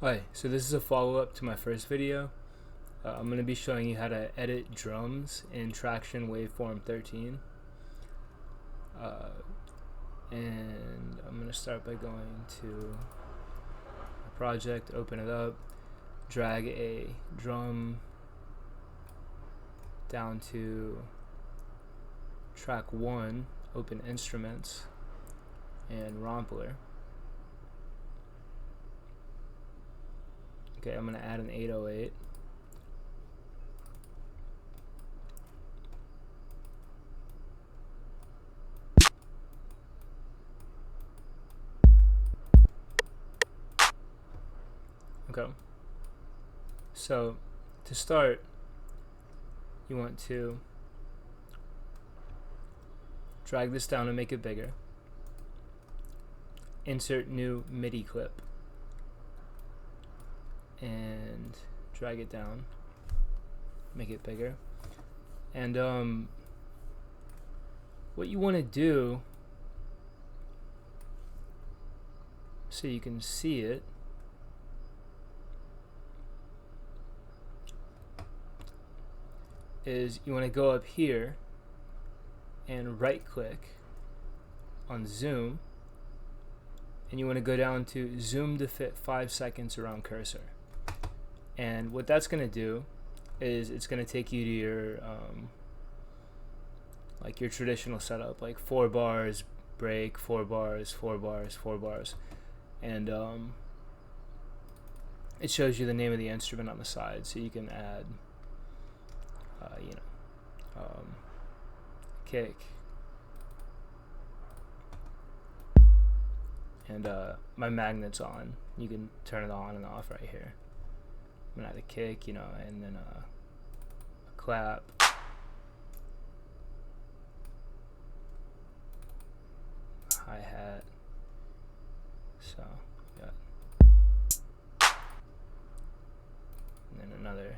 Hi, so this is a follow-up to my first video. I'm going to be showing you how to edit drums in tracktion waveform 13. And I'm going to start by going to a project, open it up, drag a drum down to track 1, open instruments, and rompler. Okay, I'm going to add an 808. Okay, so to start, you want to drag this down and make it bigger. Insert new MIDI clip and drag it down, make it bigger. And what you want to do, so you can see it, is you want to go up here and right click on zoom, and you want to go down to zoom to fit 5 seconds around cursor. And what that's going to do is it's going to take you to your like your traditional setup, like 4 bars, break, 4 bars, 4 bars, 4 bars, and it shows you the name of the instrument on the side, so you can add kick, and my magnet's on. You can turn it on and off right here. I'm gonna add a kick, and then a clap, hi-hat. So yeah, and then another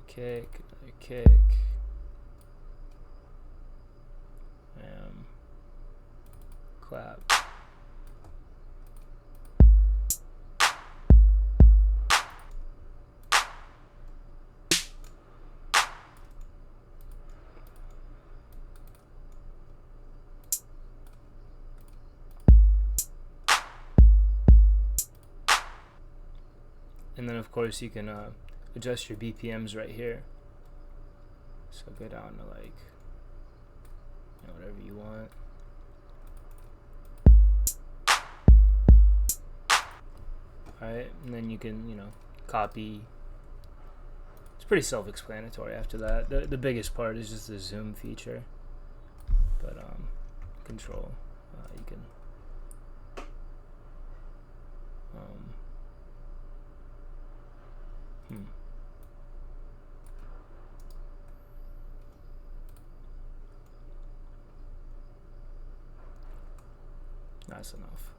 kick, clap. And then of course you can adjust your BPMs right here. So go down to like whatever you want. Alright, and then you can copy. It's pretty self-explanatory after that. The biggest part is just the zoom feature. But control, you can that's enough.